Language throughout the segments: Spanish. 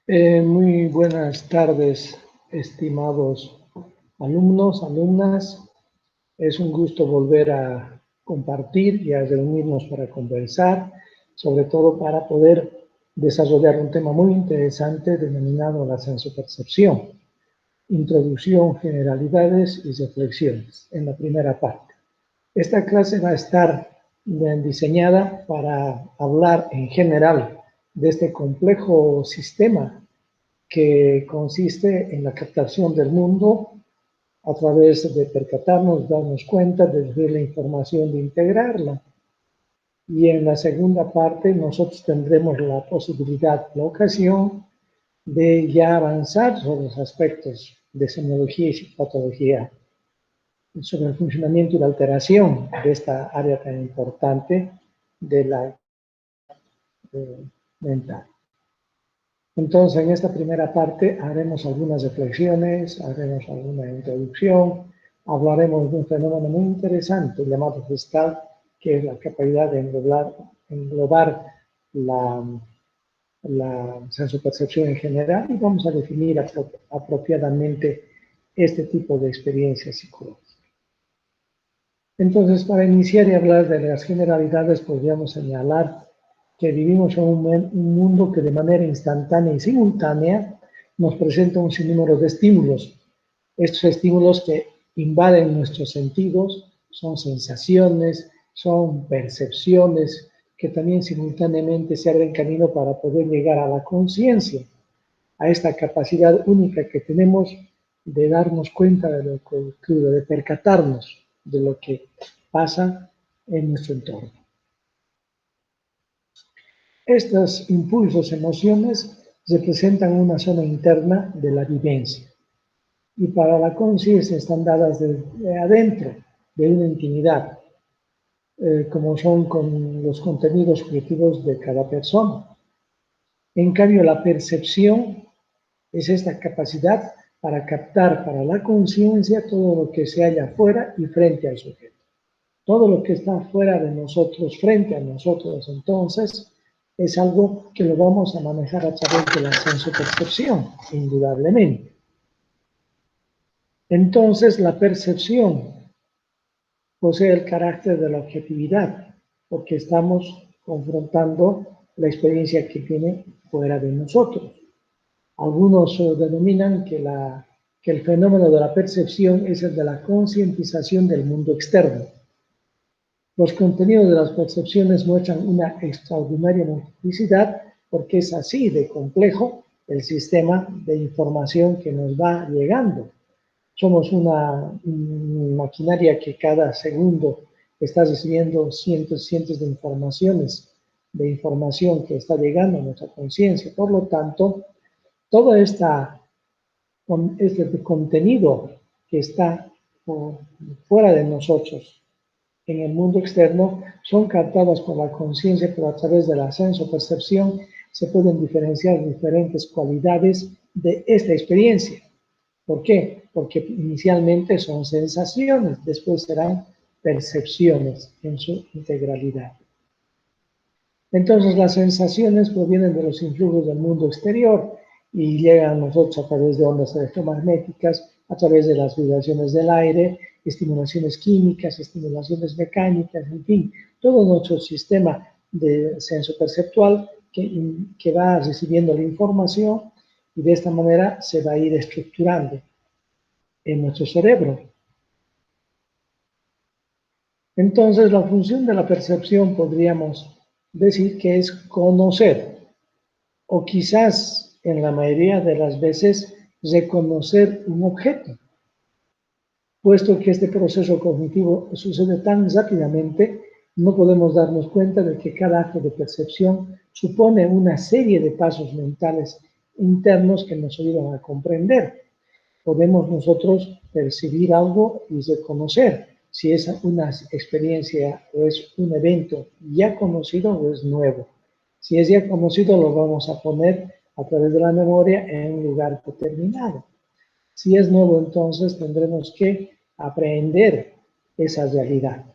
Muy buenas tardes, estimados alumnos, alumnas. Es un gusto volver a compartir y a reunirnos para conversar, sobre todo para poder desarrollar un tema muy interesante denominado la sensopercepción. Introducción, generalidades y reflexiones en la primera parte. Esta clase va a estar diseñada para hablar en general de este complejo sistema que consiste en la captación del mundo a través de percatarnos, darnos cuenta, de recibir la información, de integrarla. Y en la segunda parte nosotros tendremos la posibilidad, la ocasión de ya avanzar sobre los aspectos de semiología y psicopatología, sobre el funcionamiento y la alteración de esta área tan importante de la mental. Entonces, en esta primera parte haremos algunas reflexiones, haremos alguna introducción, hablaremos de un fenómeno muy interesante llamado Gestalt, que es la capacidad de englobar la sensopercepción en general, y vamos a definir apropiadamente este tipo de experiencia psicológica. Entonces, para iniciar y hablar de las generalidades, podríamos señalar que vivimos en un mundo que de manera instantánea y simultánea nos presenta un sinnúmero de estímulos. Estos estímulos que invaden nuestros sentidos son sensaciones, son percepciones que también simultáneamente se abren camino para poder llegar a la conciencia, a esta capacidad única que tenemos de darnos cuenta de lo que ocurre, de percatarnos de lo que pasa en nuestro entorno. Estos impulsos, emociones, representan una zona interna de la vivencia. Y para la conciencia están dadas de adentro, de una intimidad, como son con los contenidos subjetivos de cada persona. En cambio, la percepción es esta capacidad para captar para la conciencia todo lo que se halla fuera y frente al sujeto. Todo lo que está fuera de nosotros, frente a nosotros, entonces, es algo que lo vamos a manejar a través de la sensopercepción, indudablemente. Entonces, la percepción posee el carácter de la objetividad, porque estamos confrontando la experiencia que tiene fuera de nosotros. Algunos denominan que el fenómeno de la percepción es el de la concientización del mundo externo. Los contenidos de las percepciones muestran una extraordinaria multiplicidad porque es así de complejo el sistema de información que nos va llegando. Somos una maquinaria que cada segundo está recibiendo cientos de información que está llegando a nuestra conciencia. Por lo tanto, todo este contenido que está fuera de nosotros, en el mundo externo, son captadas por la conciencia, pero a través de la sensopercepción se pueden diferenciar diferentes cualidades de esta experiencia. ¿Por qué? Porque inicialmente son sensaciones, después serán percepciones en su integralidad. Entonces las sensaciones provienen de los influjos del mundo exterior y llegan a nosotros a través de ondas electromagnéticas, a través de las vibraciones del aire, estimulaciones químicas, estimulaciones mecánicas, en fin, todo nuestro sistema de sensoperceptual que va recibiendo la información y de esta manera se va a ir estructurando en nuestro cerebro. Entonces, la función de la percepción podríamos decir que es conocer, o quizás en la mayoría de las veces reconocer un objeto, puesto que este proceso cognitivo sucede tan rápidamente, no podemos darnos cuenta de que cada acto de percepción supone una serie de pasos mentales internos que nos ayudan a comprender. Podemos nosotros percibir algo y reconocer si es una experiencia o es un evento ya conocido o es nuevo. Si es ya conocido, lo vamos a poner a través de la memoria en un lugar determinado. Si es nuevo, entonces tendremos que aprender esa realidad.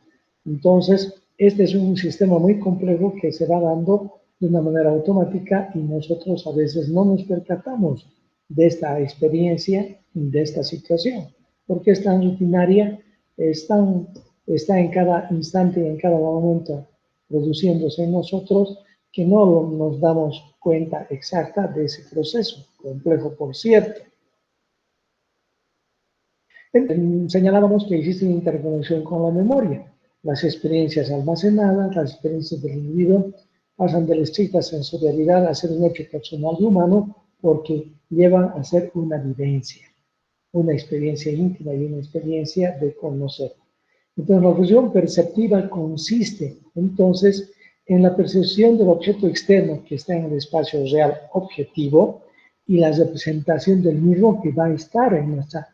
Entonces, este es un sistema muy complejo que se va dando de una manera automática y nosotros a veces no nos percatamos de esta experiencia, de esta situación, porque es tan rutinaria, está en cada instante y en cada momento produciéndose en nosotros que no nos damos cuenta exacta de ese proceso, complejo por cierto. Señalábamos que existe una interconexión con la memoria. Las experiencias almacenadas, las experiencias del individuo, pasan de la estricta sensorialidad a ser un hecho personal y humano porque llevan a ser una vivencia, una experiencia íntima y una experiencia de conocer. Entonces, la fusión perceptiva consiste, entonces, en la percepción del objeto externo que está en el espacio real objetivo y la representación del mismo que va a estar en nuestra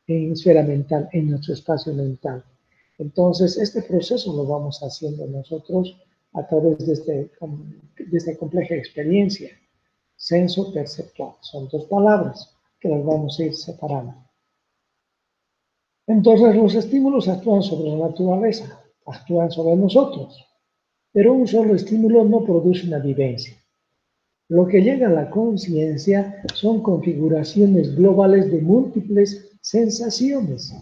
esfera mental, en nuestro espacio mental. Entonces, este proceso lo vamos haciendo nosotros a través de esta compleja experiencia senso-perceptual. Son dos palabras que las vamos a ir separando. Entonces, los estímulos actúan sobre la naturaleza, actúan sobre nosotros, pero un solo estímulo no produce una vivencia. Lo que llega a la conciencia son configuraciones globales de múltiples sensaciones.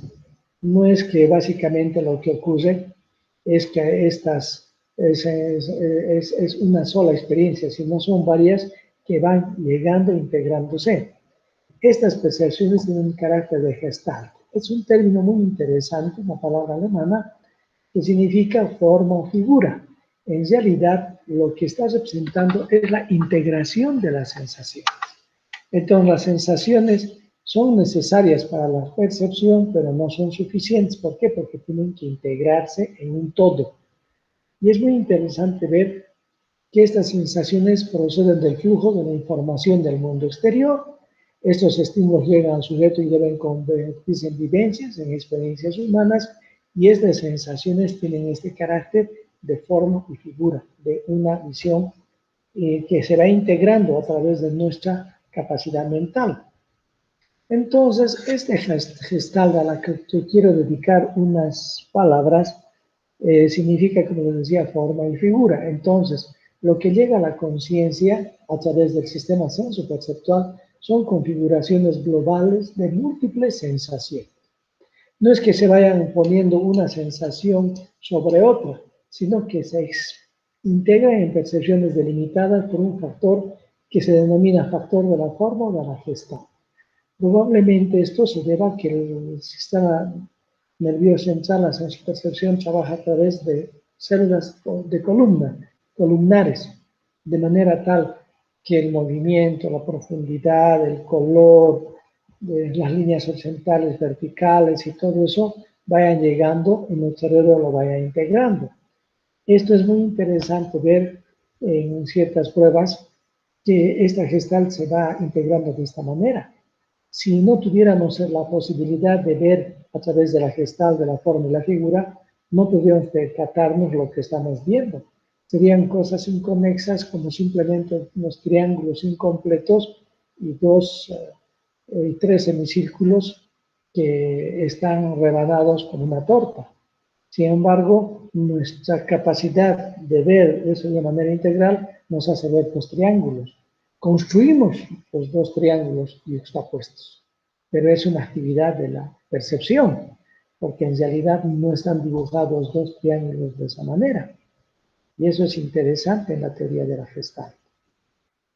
No es que básicamente lo que ocurre es que estas es una sola experiencia, sino son varias que van llegando e integrándose. Estas percepciones tienen un carácter de gestalt. Es un término muy interesante, una palabra alemana, que significa forma o figura. En realidad, lo que está representando es la integración de las sensaciones. Entonces, las sensaciones son necesarias para la percepción, pero no son suficientes. ¿Por qué? Porque tienen que integrarse en un todo. Y es muy interesante ver que estas sensaciones proceden del flujo de la información del mundo exterior. Estos estímulos llegan al sujeto y deben convertirse en vivencias, en experiencias humanas, y estas sensaciones tienen este carácter de forma y figura, de una visión que se va integrando a través de nuestra capacidad mental. Entonces, este gestal a la que quiero dedicar unas palabras significa, como les decía, forma y figura. Entonces, lo que llega a la conciencia a través del sistema sensoperceptual son configuraciones globales de múltiples sensaciones. No es que se vayan poniendo una sensación sobre otra, sino que se integran en percepciones delimitadas por un factor que se denomina factor de la forma o de la gesta. Probablemente esto se deba a que el sistema nervioso central, la sensopercepción, trabaja a través de células de columnares, de manera tal que el movimiento, la profundidad, el color, las líneas horizontales, verticales y todo eso vayan llegando y nuestro cerebro lo vaya integrando. Esto es muy interesante ver en ciertas pruebas que esta gestalt se va integrando de esta manera. Si no tuviéramos la posibilidad de ver a través de la gestalt, de la forma y la figura, no podríamos percatarnos lo que estamos viendo. Serían cosas inconexas como simplemente unos triángulos incompletos y tres semicírculos que están rebanados con una torta. Sin embargo, nuestra capacidad de ver eso de manera integral nos hace ver los triángulos. Construimos los dos triángulos yuxtapuestos, pero es una actividad de la percepción, porque en realidad no están dibujados dos triángulos de esa manera. Y eso es interesante en la teoría de la Gestalt.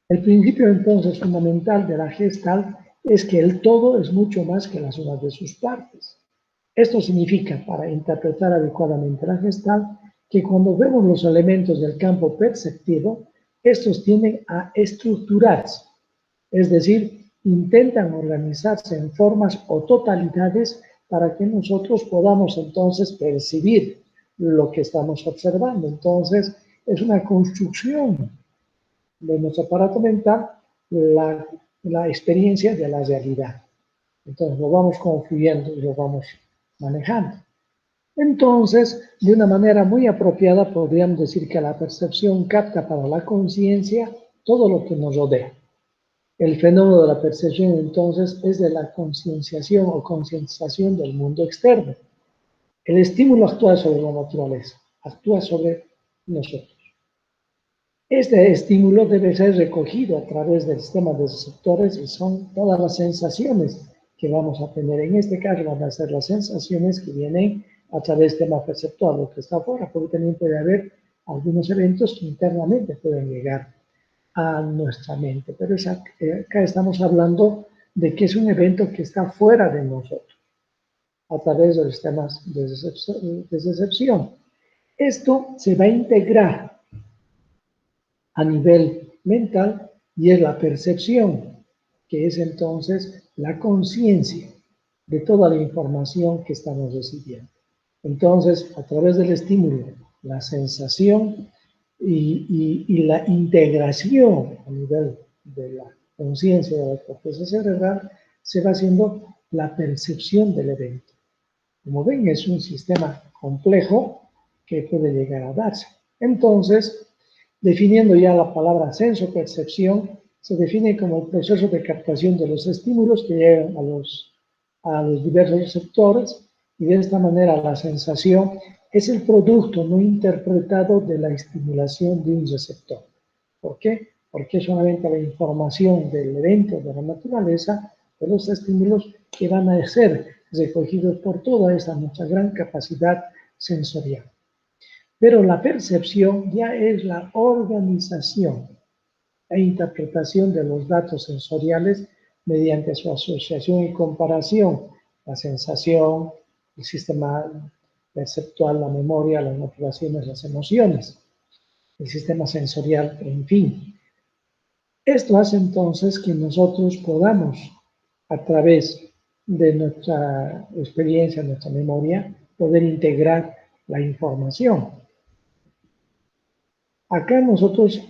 El principio entonces fundamental de la Gestalt es que el todo es mucho más que la suma de sus partes. Esto significa, para interpretar adecuadamente la Gestalt, que cuando vemos los elementos del campo perceptivo, estos tienden a estructurarse, es decir, intentan organizarse en formas o totalidades para que nosotros podamos entonces percibir lo que estamos observando. Entonces, es una construcción de nuestro aparato mental la experiencia de la realidad. Entonces, lo vamos confluyendo y lo vamos manejando. Entonces, de una manera muy apropiada, podríamos decir que la percepción capta para la conciencia todo lo que nos rodea. El fenómeno de la percepción, entonces, es de la concienciación o concientización del mundo externo. El estímulo actúa sobre la naturaleza, actúa sobre nosotros. Este estímulo debe ser recogido a través del sistema de receptores y son todas las sensaciones que vamos a tener. En este caso van a ser las sensaciones que vienen a través del sistema perceptual, lo que está afuera, porque también puede haber algunos eventos que internamente pueden llegar a nuestra mente. Pero acá estamos hablando de que es un evento que está fuera de nosotros, a través de los sistemas de recepción. Esto se va a integrar a nivel mental y es la percepción, que es entonces la conciencia de toda la información que estamos recibiendo. Entonces, a través del estímulo, la sensación y la integración a nivel de la conciencia de la corteza cerebral, se va haciendo la percepción del evento. Como ven, es un sistema complejo que puede llegar a darse. Entonces, definiendo ya la palabra senso-percepción, se define como el proceso de captación de los estímulos que llegan a los diversos receptores, y de esta manera la sensación es el producto no interpretado de la estimulación de un receptor. ¿Por qué? Porque es solamente la información del evento de la naturaleza, de los estímulos que van a ser recogidos por toda esa nuestra gran capacidad sensorial. Pero la percepción ya es la organización e interpretación de los datos sensoriales mediante su asociación y comparación, la sensación, el sistema perceptual, la memoria, las motivaciones, las emociones, el sistema sensorial, en fin. Esto hace entonces que nosotros podamos, a través de nuestra experiencia, nuestra memoria, poder integrar la información. Acá nosotros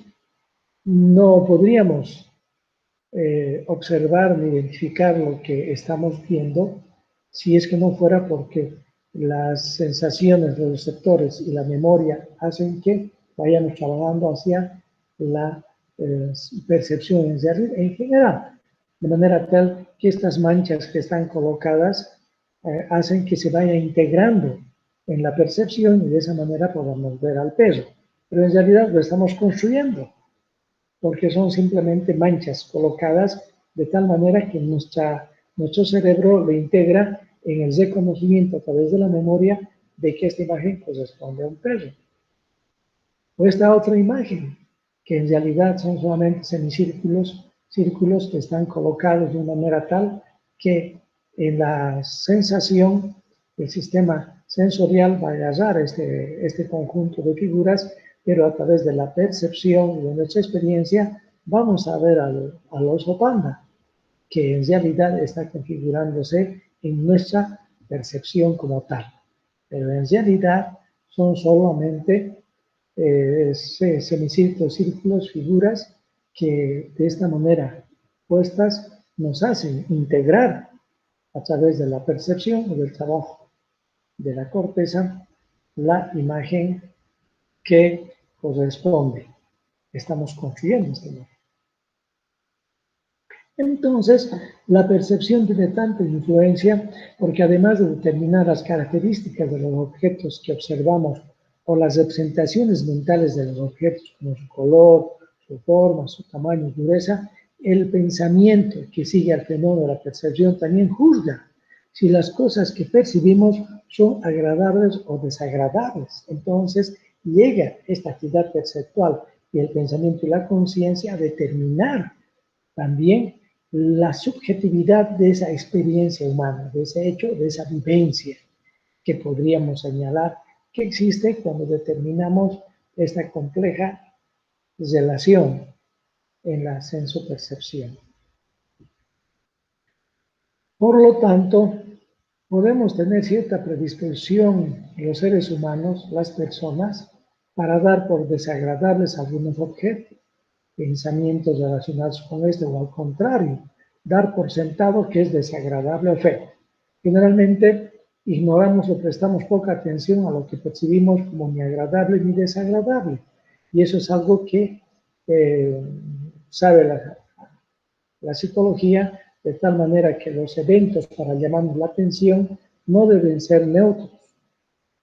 no podríamos observar ni identificar lo que estamos viendo si es que no fuera porque las sensaciones, los receptores y la memoria hacen que vayamos trabajando hacia la percepción en general, de manera tal que estas manchas que están colocadas hacen que se vaya integrando en la percepción y de esa manera podamos ver al perro. Pero en realidad lo estamos construyendo, porque son simplemente manchas colocadas de tal manera que nuestro cerebro lo integra en el reconocimiento a través de la memoria de que esta imagen corresponde a un perro. O esta otra imagen, que en realidad son solamente semicírculos, círculos que están colocados de una manera tal que en la sensación el sistema sensorial va a agarrar este conjunto de figuras, pero a través de la percepción y de nuestra experiencia vamos a ver al oso panda, que en realidad está configurándose en nuestra percepción como tal. Pero en realidad son solamente semicírculos, círculos, figuras que de esta manera puestas nos hacen integrar a través de la percepción o del trabajo de la corteza la imagen que corresponde. Estamos construyendo esta imagen. Entonces, la percepción tiene tanta influencia porque además de determinar las características de los objetos que observamos o las representaciones mentales de los objetos, como su color, su forma, su tamaño, dureza, el pensamiento que sigue al fenómeno de la percepción también juzga si las cosas que percibimos son agradables o desagradables. Entonces, llega esta actividad perceptual y el pensamiento y la conciencia a determinar también la subjetividad de esa experiencia humana, de ese hecho, de esa vivencia que podríamos señalar que existe cuando determinamos esta compleja relación en la sensopercepción. Por lo tanto, podemos tener cierta predisposición los seres humanos, las personas, para dar por desagradables algunos objetos, pensamientos relacionados con este, o al contrario, dar por sentado que es desagradable o feo. Generalmente ignoramos o prestamos poca atención a lo que percibimos como ni agradable ni desagradable. Y eso es algo que sabe la psicología, de tal manera que los eventos para llamarnos la atención no deben ser neutros,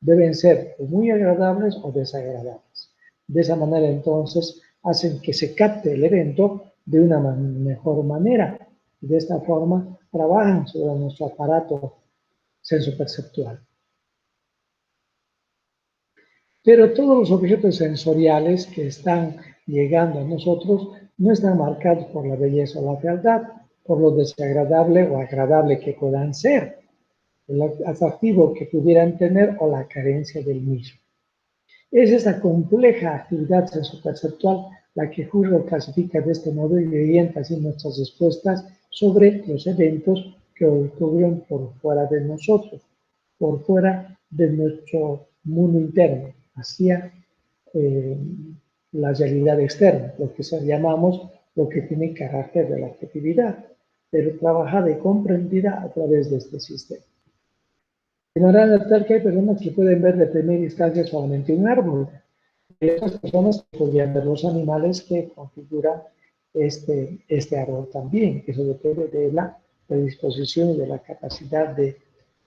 Deben ser o muy agradables o desagradables. De esa manera, entonces, hacen que se capte el evento de una mejor manera. De esta forma, trabajan sobre nuestro aparato sensoperceptual. Pero todos los objetos sensoriales que están llegando a nosotros no están marcados por la belleza o la fealdad, por lo desagradable o agradable que puedan ser, el atractivo que pudieran tener o la carencia del mismo. Es esta compleja actividad sensoperceptual la que Husserl clasifica de este modo y orienta así nuestras respuestas sobre los eventos que ocurren por fuera de nosotros, por fuera de nuestro mundo interno, hacia la realidad externa, lo que llamamos lo que tiene carácter de la objetividad, pero trabajada y comprendida a través de este sistema. De manera tal que hay personas que pueden ver de primera instancia solamente un árbol, y otras personas que podrían ver los animales que configuran este árbol también. Eso depende de la predisposición y de la capacidad de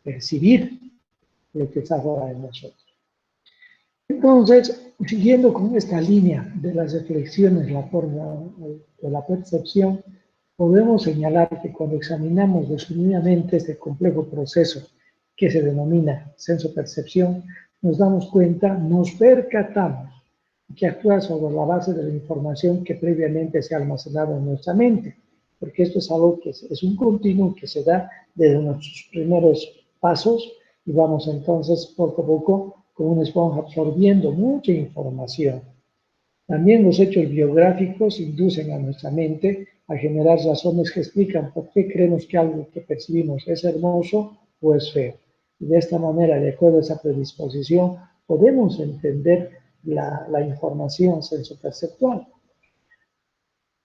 percibir lo que está fuera de nosotros. Entonces, siguiendo con esta línea de las reflexiones, la forma de la percepción, podemos señalar que cuando examinamos detenidamente este complejo proceso que se denomina sensopercepción, nos damos cuenta, nos percatamos que actúa sobre la base de la información que previamente se ha almacenado en nuestra mente, porque esto es algo que es un continuo que se da desde nuestros primeros pasos y vamos entonces poco a poco como una esponja absorbiendo mucha información. También los hechos biográficos inducen a nuestra mente a generar razones que explican por qué creemos que algo que percibimos es hermoso o es feo. Y de esta manera, de acuerdo a esa predisposición, podemos entender la información sensoperceptual.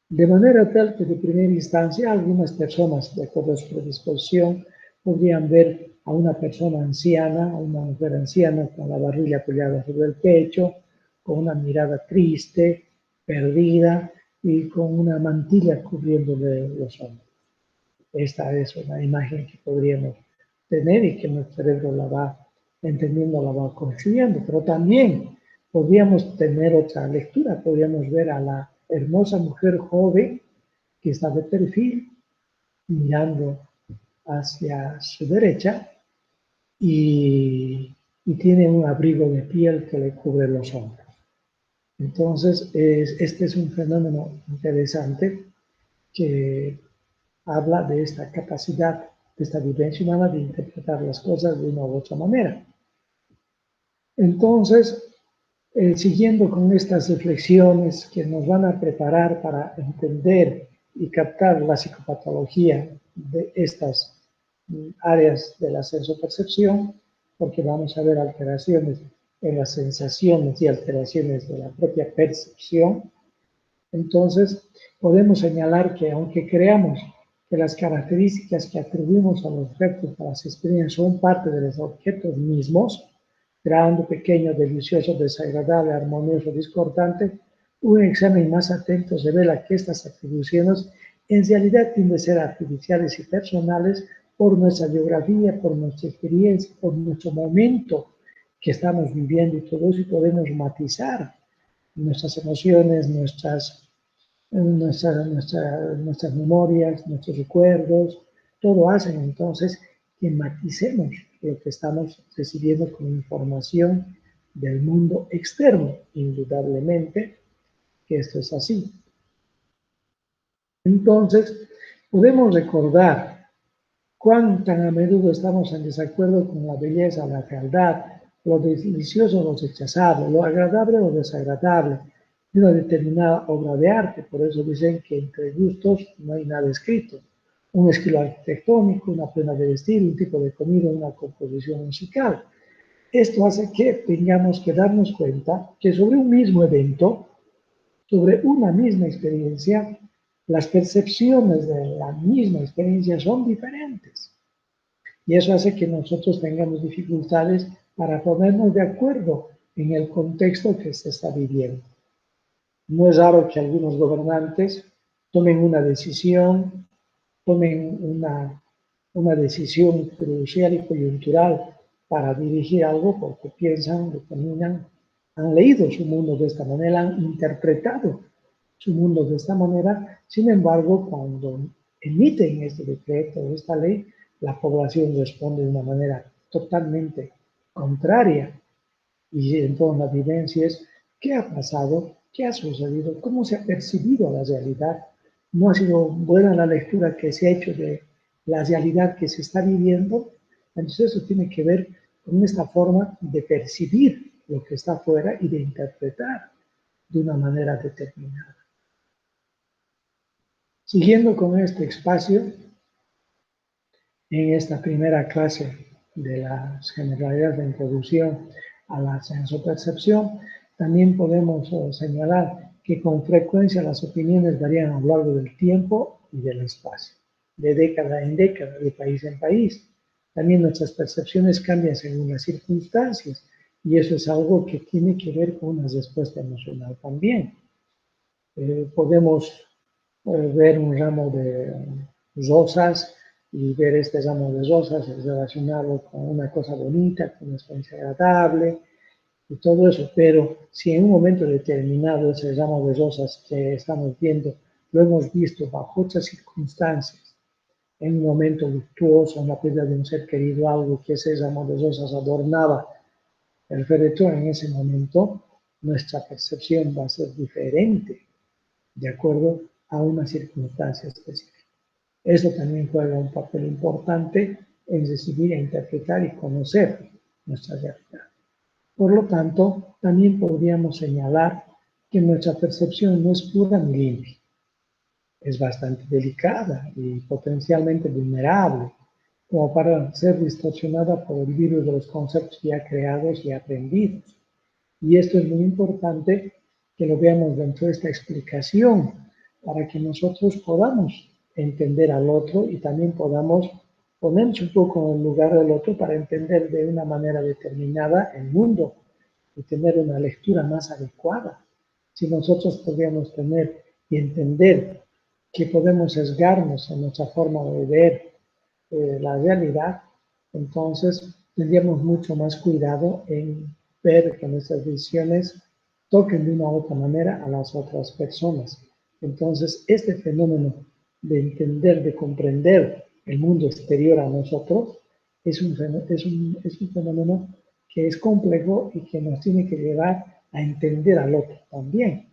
De manera tal que de primera instancia algunas personas, de acuerdo a su predisposición, podrían ver a una persona anciana, a una mujer anciana con la barriga apoyada sobre el pecho, con una mirada triste, perdida y con una mantilla cubriéndole los hombros. Esta es una imagen que podríamos tener y que nuestro cerebro la va entendiendo, la va construyendo, pero también podríamos tener otra lectura, podríamos ver a la hermosa mujer joven que está de perfil, mirando hacia su derecha y tiene un abrigo de piel que le cubre los hombros. Entonces, este es un fenómeno interesante que habla de esta capacidad, de esta vivencia humana de interpretar las cosas de una u otra manera. Entonces, siguiendo con estas reflexiones que nos van a preparar para entender y captar la psicopatología de estas áreas de la sensopercepción, porque vamos a ver alteraciones en las sensaciones y alteraciones de la propia percepción. Entonces, podemos señalar que aunque creamos que las características que atribuimos a los objetos para las experiencias son parte de los objetos mismos, grande, pequeño, delicioso, desagradable, armonioso, discordante, un examen más atento revela que estas atribuciones en realidad tienden a ser artificiales y personales por nuestra biografía, por nuestra experiencia, por nuestro momento que estamos viviendo y todo eso, y podemos matizar nuestras emociones, nuestras memorias, nuestros recuerdos, todo hacen entonces que maticemos lo que estamos recibiendo como información del mundo externo, indudablemente que esto es así. Entonces, podemos recordar cuán tan a menudo estamos en desacuerdo con la belleza, la fealdad, lo delicioso, lo rechazable, lo agradable o desagradable de una determinada obra de arte. Por eso dicen que entre gustos no hay nada escrito. Un estilo arquitectónico, una prenda de vestir, un tipo de comida, una composición musical. Esto hace que tengamos que darnos cuenta que sobre un mismo evento, sobre una misma experiencia, las percepciones de la misma experiencia son diferentes. Y eso hace que nosotros tengamos dificultades para ponernos de acuerdo en el contexto que se está viviendo. No es raro que algunos gobernantes tomen una decisión, tomen una decisión crucial y coyuntural para dirigir algo porque piensan, determinan, han leído su mundo de esta manera, han interpretado su mundo de esta manera. Sin embargo, cuando emiten este decreto, esta ley, la población responde de una manera totalmente contraria. Y entonces la evidencia es qué ha pasado, qué ha sucedido, cómo se ha percibido la realidad. No ha sido buena la lectura que se ha hecho de la realidad que se está viviendo. Entonces eso tiene que ver con esta forma de percibir lo que está afuera y de interpretar de una manera determinada. Siguiendo con este espacio, en esta primera clase de las generalidades de introducción a la sensopercepción, también podemos señalar que con frecuencia las opiniones varían a lo largo del tiempo y del espacio, de década en década, de país en país. También nuestras percepciones cambian según las circunstancias y eso es algo que tiene que ver con una respuesta emocional también. Podemos ver un ramo de rosas y ver este ramo de rosas relacionado con una cosa bonita, con una experiencia agradable y todo eso, pero si en un momento determinado ese ramo de rosas que estamos viendo lo hemos visto bajo otras circunstancias, en un momento luctuoso, una pérdida de un ser querido, algo que ese ramo de rosas adornaba el féretro, en ese momento nuestra percepción va a ser diferente de acuerdo a una circunstancia específica. Eso también juega un papel importante en recibir, interpretar y conocer nuestra realidad. Por lo tanto, también podríamos señalar que nuestra percepción no es pura ni limpia. Es bastante delicada y potencialmente vulnerable, como para ser distorsionada por el virus de los conceptos ya creados y aprendidos. Y esto es muy importante que lo veamos dentro de esta explicación, para que nosotros podamos entender al otro y también podamos ponernos un poco en el lugar del otro para entender de una manera determinada el mundo y tener una lectura más adecuada. Si nosotros podríamos tener y entender que podemos sesgarnos en nuestra forma de ver la realidad, entonces tendríamos mucho más cuidado en ver que nuestras decisiones toquen de una u otra manera a las otras personas. Entonces, este fenómeno de entender, de comprender el mundo exterior a nosotros, es un fenómeno que es complejo y que nos tiene que llevar a entender al otro también.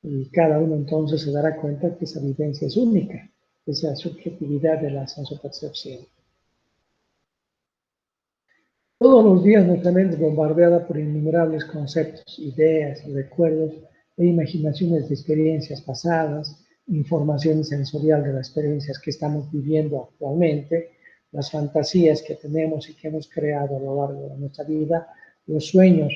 Y cada uno entonces se dará cuenta que esa vivencia es única, esa subjetividad de la sensopercepción. Todos los días nuestra mente es bombardeada por innumerables conceptos, ideas, recuerdos e imaginaciones de experiencias pasadas, información sensorial de las experiencias que estamos viviendo actualmente, las fantasías que tenemos y que hemos creado a lo largo de nuestra vida, los sueños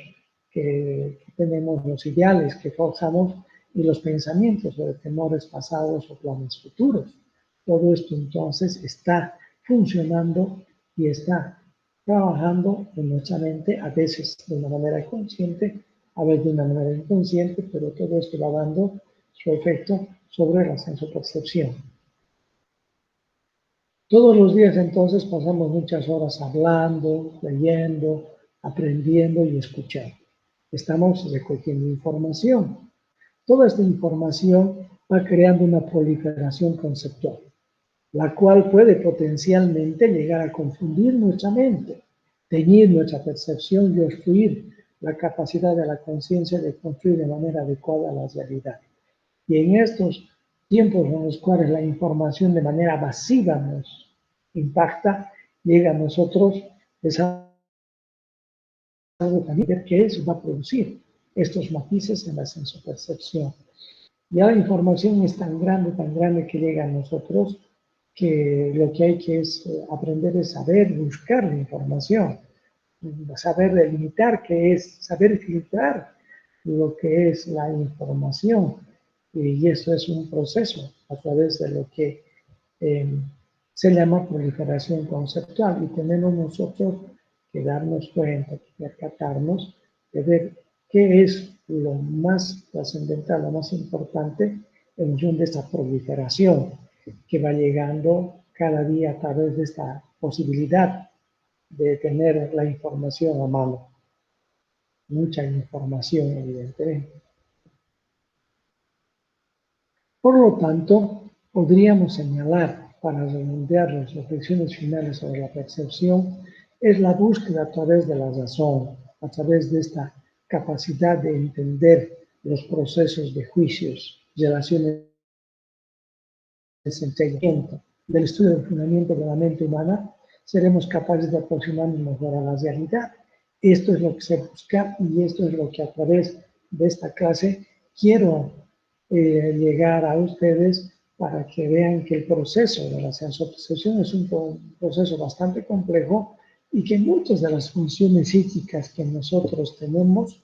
que tenemos, los ideales que forjamos y los pensamientos de temores pasados o planes futuros. Todo esto entonces está funcionando y está trabajando en nuestra mente, a veces de una manera consciente, a veces de una manera inconsciente, pero todo esto va dando su efecto sobre la sensopercepción. Todos los días entonces pasamos muchas horas hablando, leyendo, aprendiendo y escuchando. Estamos recogiendo información. Toda esta información va creando una proliferación conceptual, la cual puede potencialmente llegar a confundir nuestra mente, teñir nuestra percepción y obstruir la capacidad de la conciencia de construir de manera adecuada la realidad. Y en estos tiempos en los cuales la información de manera masiva nos impacta, llega a nosotros, es algo también que eso va a producir estos matices en la sensopercepción. Ya la información es tan grande que llega a nosotros, que lo que hay que es aprender es saber buscar la información, saber delimitar qué es, saber filtrar lo que es la información. Y eso es un proceso a través de lo que se llama proliferación conceptual. Y tenemos nosotros que darnos cuenta, que percatarnos de ver qué es lo más trascendental, lo más importante en función de esta proliferación que va llegando cada día a través de esta posibilidad de tener la información a mano. Mucha información, evidentemente. Por lo tanto, podríamos señalar, para redondear las reflexiones finales sobre la percepción, es la búsqueda a través de la razón, a través de esta capacidad de entender los procesos de juicios, relaciones de entendimiento, del estudio del fundamento de la mente humana, seremos capaces de aproximarnos mejor a la realidad. Esto es lo que se busca y esto es lo que a través de esta clase quiero llegar a ustedes para que vean que el proceso de la sensopercepción es un proceso bastante complejo y que muchas de las funciones psíquicas que nosotros tenemos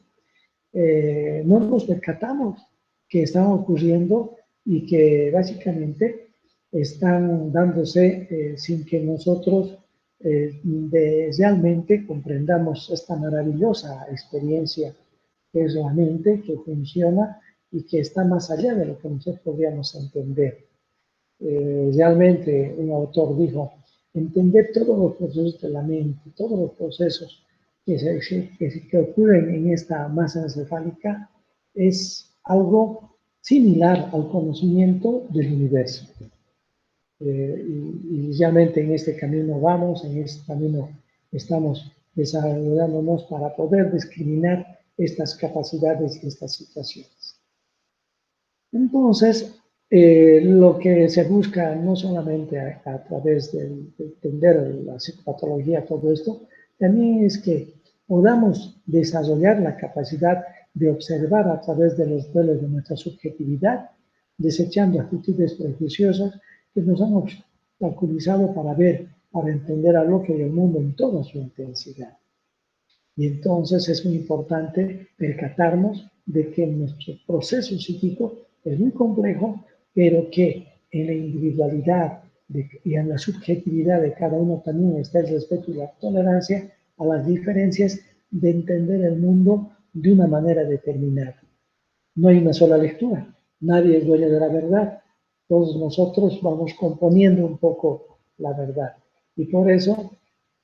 no nos percatamos que están ocurriendo y que básicamente están dándose sin que nosotros realmente comprendamos esta maravillosa experiencia que es la mente, que funciona y que está más allá de lo que nosotros podríamos entender. Realmente un autor dijo, entender todos los procesos de la mente, todos los procesos que ocurren en esta masa encefálica es algo similar al conocimiento del universo. Y realmente en este camino vamos, en este camino estamos desarrollándonos para poder discriminar estas capacidades y estas situaciones. Entonces, lo que se busca no solamente a través de entender la psicopatología, todo esto, también es que podamos desarrollar la capacidad de observar a través de los velos de nuestra subjetividad, desechando actitudes prejuiciosas que nos han obstaculizado para ver, para entender a lo que el mundo en toda su intensidad. Y entonces es muy importante percatarnos de que nuestro proceso psíquico es muy complejo, pero que en la individualidad y en la subjetividad de cada uno también está el respeto y la tolerancia a las diferencias de entender el mundo de una manera determinada. No hay una sola lectura, nadie es dueño de la verdad, todos nosotros vamos componiendo un poco la verdad. Y por eso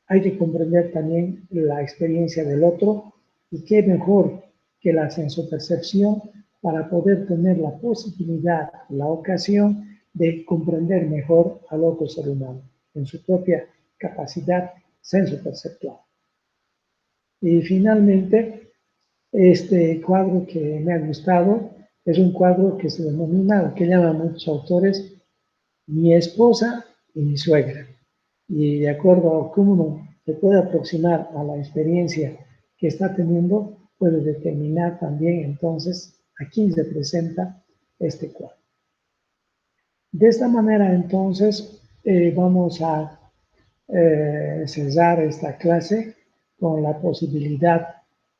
hay que comprender también la experiencia del otro y qué mejor que la sensopercepción para poder tener la posibilidad, la ocasión de comprender mejor al otro ser humano en su propia capacidad sensoperceptual. Y finalmente, este cuadro que me ha gustado es un cuadro que se denomina, o que llaman muchos autores, mi esposa y mi suegra. Y de acuerdo a cómo uno se puede aproximar a la experiencia que está teniendo, puede determinar también entonces a quién se presenta este cuadro. De esta manera entonces vamos a cerrar esta clase con la posibilidad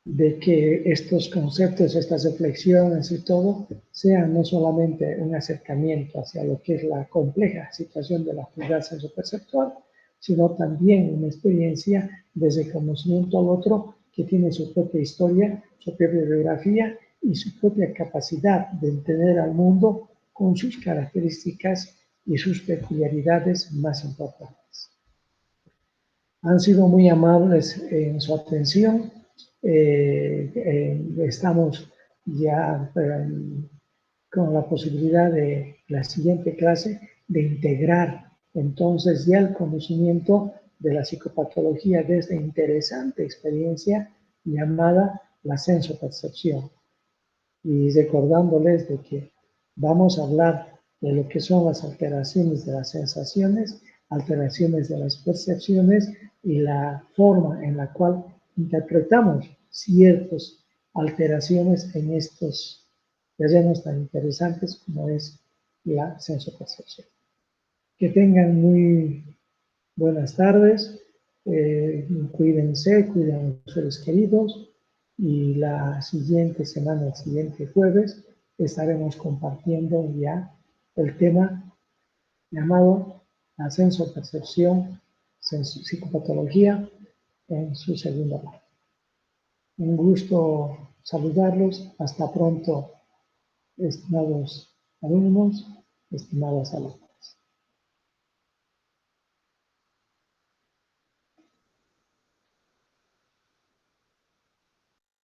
de que estos conceptos, estas reflexiones y todo, sean no solamente un acercamiento hacia lo que es la compleja situación de la actividad sensoperceptual, sino también una experiencia de reconocimiento al otro que tiene su propia historia, su propia biografía y su propia capacidad de entender al mundo con sus características y sus peculiaridades más importantes. Han sido muy amables en su atención. Estamos ya con la posibilidad de la siguiente clase de integrar entonces ya el conocimiento de la psicopatología de esta interesante experiencia llamada la sensopercepción. Y recordándoles de que vamos a hablar de lo que son las alteraciones de las sensaciones, alteraciones de las percepciones y la forma en la cual interpretamos ciertas alteraciones en estos terrenos tan interesantes como es la sensopercepción. Que tengan muy buenas tardes, cuídense, cuiden a los seres queridos y la siguiente semana, el siguiente jueves, estaremos compartiendo ya el tema llamado la sensopercepción, psicopatología en su segunda parte. Un gusto saludarlos. Hasta pronto, estimados alumnos, estimadas alumnas.